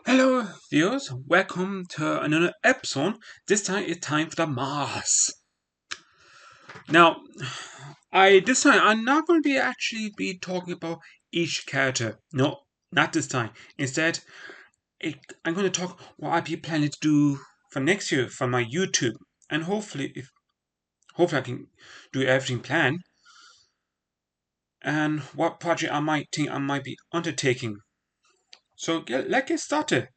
Hello, viewers. Welcome to another episode. This time it's time for the Mars. Now, this time I'm not going to be talking about each character. No, not this time. Instead, I'm going to talk what I be planning to do for next year for my YouTube, and hopefully I can do everything planned, and what project I might be undertaking. So let's get started.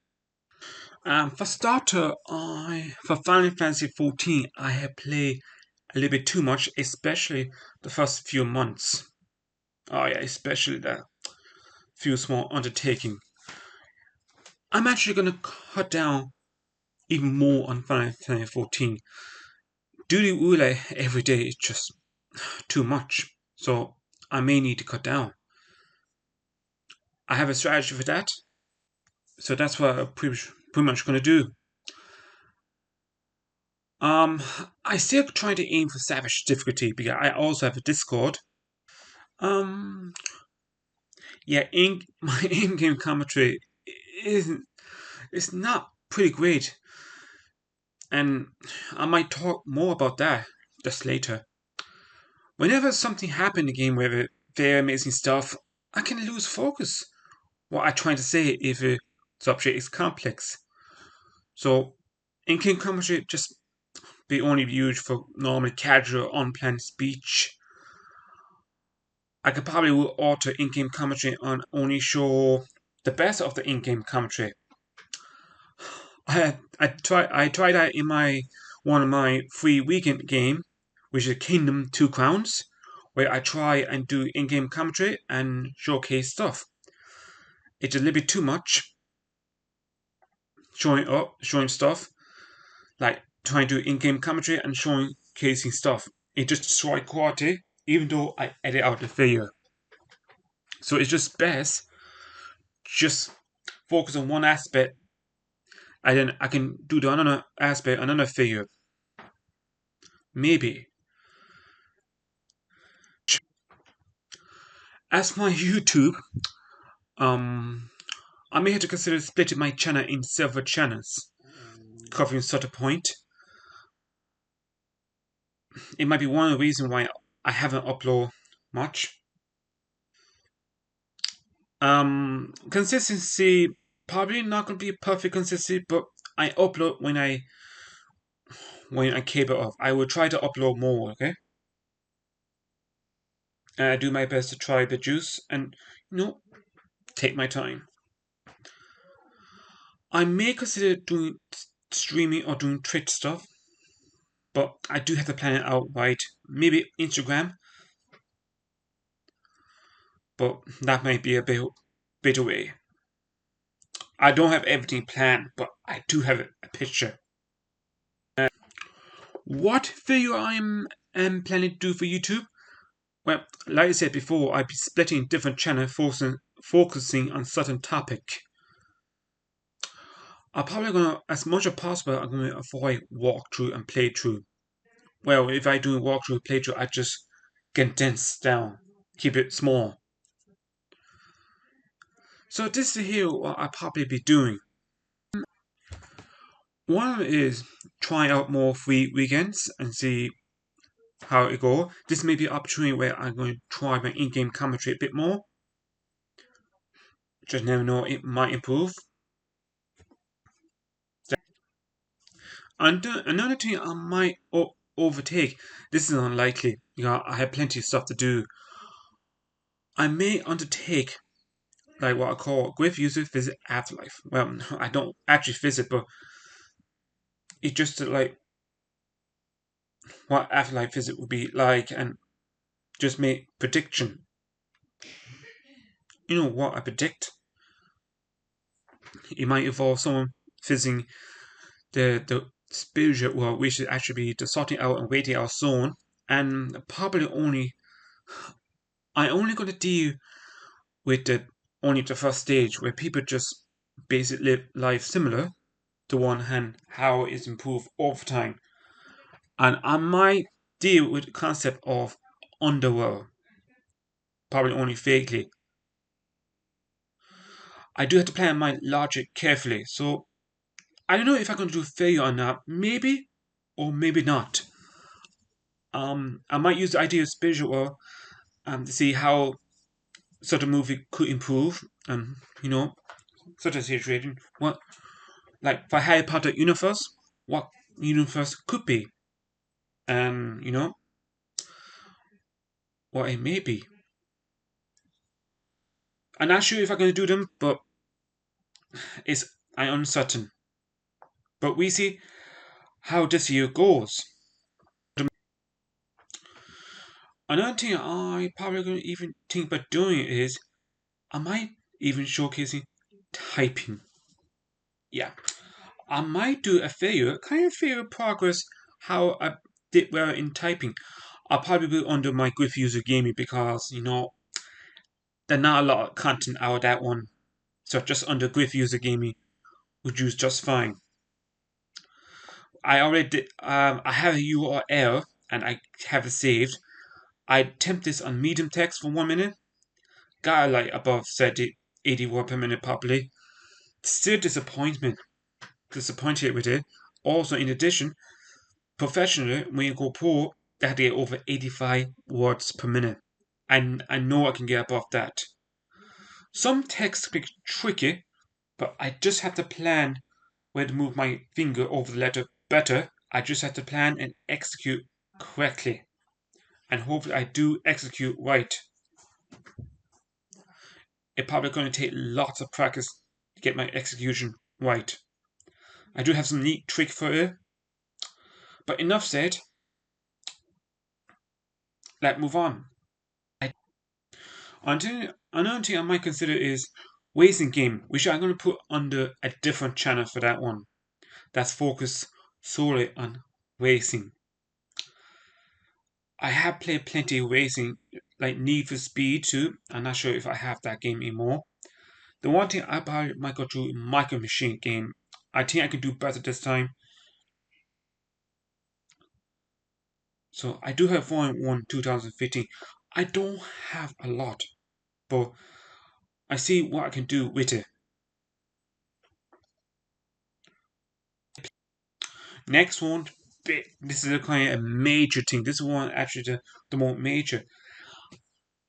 For starter, I for Final Fantasy 14, I have played a little bit too much, especially the first few months. Oh yeah, especially the few small undertaking. I'm actually gonna cut down even more on Final Fantasy 14. Duty Ule every day is just too much, so I may need to cut down. I have a strategy for that, so that's what I'm pretty much gonna do. Um, I still try to aim for Savage difficulty because I also have a Discord. Um, yeah, my in-game commentary isn't. It's not pretty great, and I might talk more about that just later. Whenever something happens in the game where very amazing stuff, I can lose focus. What I'm trying to say if a subject is complex. So, in-game commentary just be only used for normal, casual, unplanned speech. I could probably alter in-game commentary and only show the best of the in-game commentary. I tried that in my one of my free weekend game, which is Kingdom Two Crowns, where I try and do in-game commentary and showcase stuff. It's a little bit too much showing stuff, like trying to do in-game commentary and showcasing stuff. It just destroys quality, even though I edit out the failure. So it's just best just focus on one aspect, and then I can do the another aspect, another failure. Maybe. As for my YouTube, um, I may have to consider splitting my channel in several channels, covering such a point. It might be one of the reasons why I haven't uploaded much. Consistency probably not gonna be perfect consistency, but I upload when I cable off. I will try to upload more, okay? And I do my best to try the juice and take my time. I may consider doing streaming or doing Twitch stuff, but I do have to plan it out right. Maybe Instagram, but that might be a bit away. I don't have everything planned, but I do have a picture. What video am planning to do for YouTube? Well, like I said before, I'll be splitting different channels, focusing on certain topic. I'm probably gonna, as much as possible, I'm gonna avoid walkthrough and playthrough. Well, if I do walkthrough playthrough, I just condense down, keep it small. So this is here what I'll probably be doing. One is try out more free weekends and see how it goes. This may be an opportunity where I'm going to try my in-game commentary a bit more. Just never know, it might improve. And another thing I might overtake. This is unlikely. I have plenty of stuff to do. I may undertake like what I call Gryff User visit afterlife. Well, I don't actually visit, but it's just like what afterlife visit would be like, and just make prediction. You know what I predict? It might involve someone visiting the spiritual world, which should actually be the sorting out and waiting out zone, and probably I only gonna deal with only the first stage where people just basically live life similar to one hand how it's improved over time, and I might deal with the concept of underworld, probably only vaguely. I do have to plan my logic carefully. So I don't know if I'm going to do failure or not. Maybe or maybe not. I might use the idea of spiritual to see how such a movie could improve. You know, such a situation. What, like for Harry Potter universe, what universe could be, and what it may be. I'm not sure if I'm going to do them, but I'm uncertain. But we see how this year goes. Another thing I probably going to even think about doing is I might even showcasing typing. Yeah, I might do a failure, kind of failure progress, how I did well in typing. I'll probably be under my Gryff User gaming because there's not a lot of content out of that one. So just under Gryff User gaming would use just fine. I already did, I have a URL and I have it saved. I attempt this on medium text for 1 minute. Got like above 80 word per minute probably. Still disappointed with it. Also, in addition, professionally, when you go pro, that get over 85 words per minute. And I know I can get above that. Some text can be tricky, but I just have to plan where to move my finger over the letter better. I just have to plan and execute correctly. And hopefully I do execute right. It's probably going to take lots of practice to get my execution right. I do have some neat trick for it. But enough said. Let's move on. Another thing I might consider is racing game, which I'm going to put under a different channel for that one. That's focused solely on racing. I have played plenty of racing, like Need for Speed too. I'm not sure if I have that game anymore. The one thing I probably might go through Micro Machine game. I think I can do better this time. So I do have Formula 1 2015. I don't have a lot, but I see what I can do with it. Next one, this is a kind of a major thing. This is one actually the more major.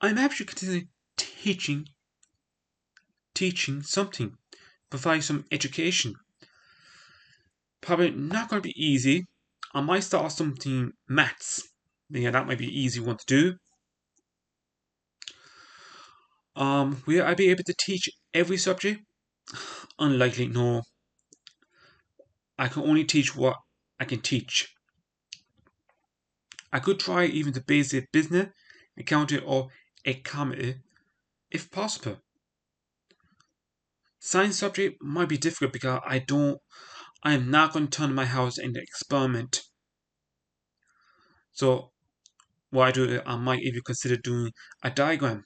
I'm actually considering teaching something, provide some education. Probably not going to be easy. I might start something maths. Yeah, that might be an easy one to do. Will I be able to teach every subject? Unlikely, no. I can only teach what I can teach. I could try even the basic business, accounting, or economy if possible. Science subject might be difficult because I am not going to turn my house into an experiment. So what I do, I might even consider doing a diagram.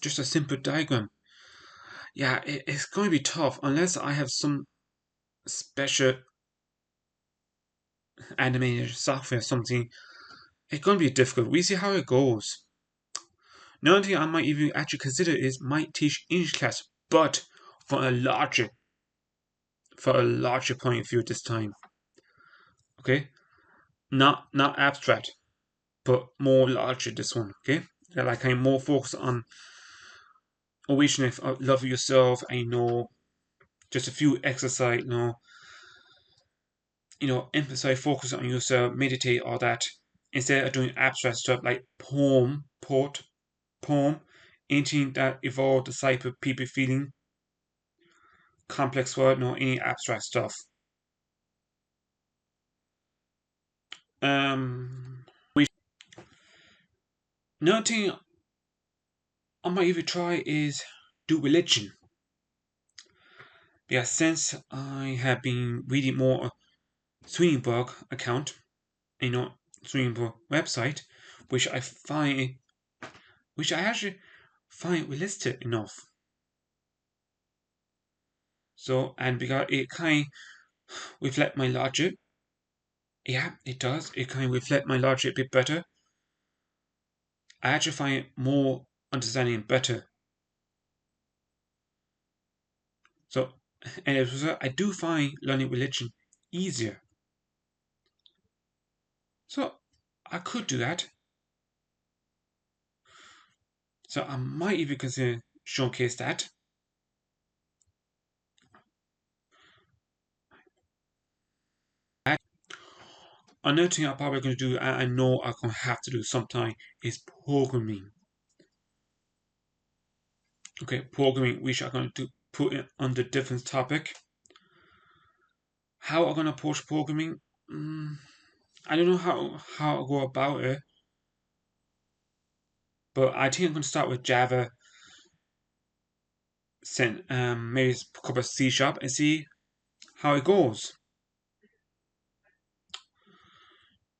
Just a simple diagram. Yeah, it's going to be tough unless I have some special animated software or something. It's going to be difficult. We see how it goes. Another thing I might even actually consider is might teach English class, but for a larger point of view this time. Okay, not abstract, but more larger this one. Okay, like I'm more focused on awakening of love yourself. I know just a few exercise. Emphasize focus on yourself, meditate, all that. Instead of doing abstract stuff like poem, anything that evolved the type of people feeling complex word, no any abstract stuff. We Another thing I might even try is do religion. Yeah, since I have been reading more Swedenborg account, Swedenborg website, which I actually find realistic enough. So, and because it kind of reflect my logic, yeah, it does. It kind of reflect my logic a bit better. I actually find it more understanding better. So, and as a result, I do find learning religion easier. So, I could do that. So, I might even consider showcase that. Another thing I'm probably going to do, and I know I'm going to have to do sometime, is programming. Okay, programming, which I'm going to put it under different topic. How I'm going to approach programming? I don't know how I go about it, but I think I'm going to start with Java, send maybe a couple of C sharp, and see how it goes.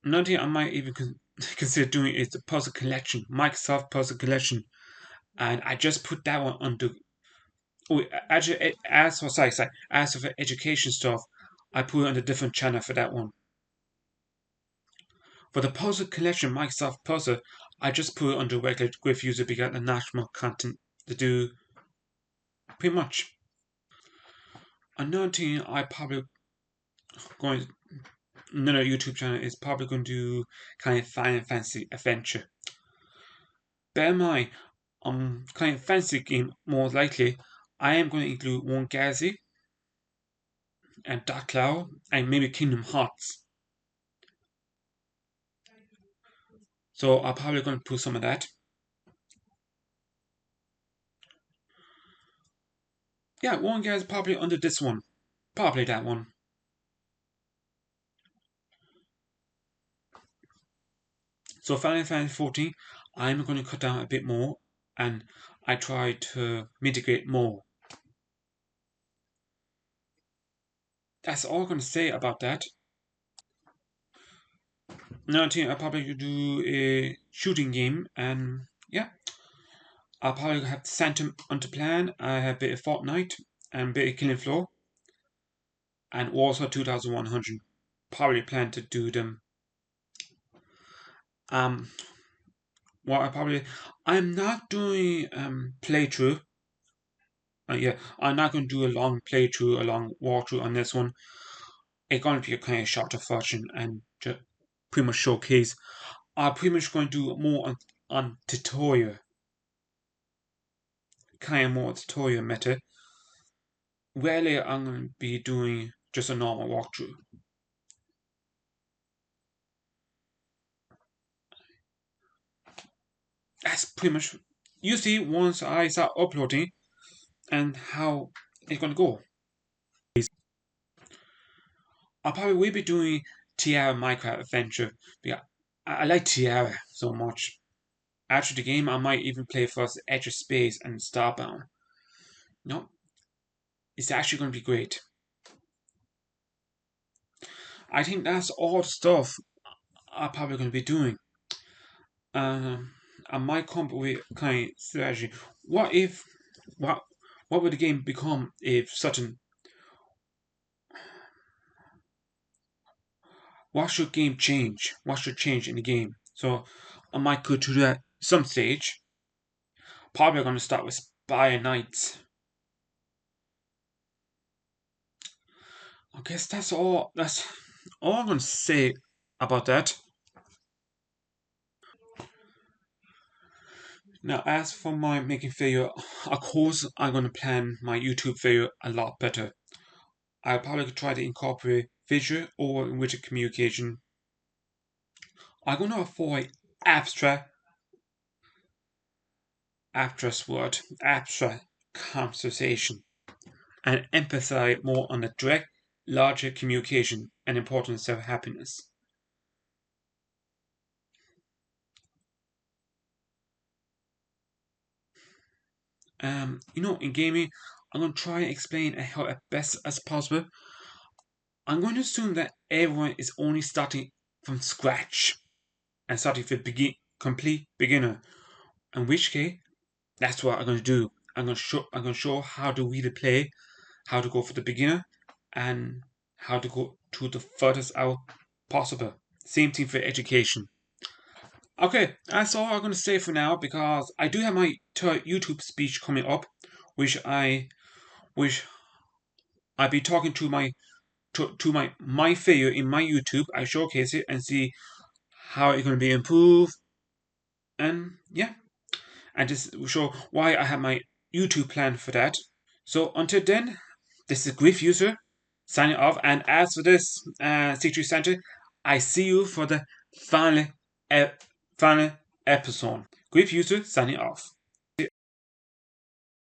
Another thing I might even consider doing is the puzzle collection, Microsoft puzzle collection, and I just put that one under. Oh, actually, as for education stuff, I put it on a different channel for that one. For the puzzle collection, Microsoft puzzle, I just put it under regular Gryff User because the national content to do pretty much. Another thing I probably going another YouTube channel is probably going to do kind of Final Fantasy adventure. Bear in mind, kind of fancy game more likely. I am going to include One Galaxy and Dark Cloud and maybe Kingdom Hearts. So I'm probably going to put some of that. Yeah, One Galaxy probably under this one. Probably that one. So Final Fantasy 14, I'm going to cut down a bit more and I try to mitigate more. That's all I'm going to say about that. Another thing I probably do a shooting game and yeah, I'll probably have Phantom on the plan. I have a bit of Fortnite and a bit of Killing Floor and also 2100. Probably plan to do them. Um, what I'm not doing playthrough. Yeah, I'm not going to do a long playthrough, a long walkthrough on this one. It's going to be a kind of shorter version and just pretty much showcase. I'm pretty much going to do more on tutorial, kind of more tutorial method. Rarely I'm going to be doing just a normal walkthrough. That's pretty much you see once I start uploading and how it's gonna go. I probably will be doing Tiara Minecraft Adventure because I like Tiara so much. After the game, I might even play first Edge of Space and Starbound. No, it's actually going to be great. I think that's all the stuff I'm probably going to be doing. Um, I might come up with kind of strategy. What if, what, what would the game become if certain what should game change? What should change in the game? So I might go to that some stage. Probably going to start with Spire Knights. I guess that's all. That's all I'm going to say about that. Now, as for my making video, of course, I'm going to plan my YouTube video a lot better. I'll probably try to incorporate visual or written communication. I'm going to avoid abstract, abstract conversation. And emphasize more on the direct, larger communication and importance of happiness. In gaming, I'm going to try and explain how as best as possible. I'm going to assume that everyone is only starting from scratch and starting with complete beginner. In which case, that's what I'm going to do. I'm going to show how to really play, how to go for the beginner, and how to go to the furthest out possible. Same thing for education. Okay, that's all I'm gonna say for now because I do have my YouTube speech coming up, which which I be talking to my failure in my YouTube. I showcase it and see how it's gonna be improved, and yeah, and just show why I have my YouTube plan for that. So until then, this is Gryff User signing off. And as for this Secret Center, I see you for the final, final episode. Gryff User signing off.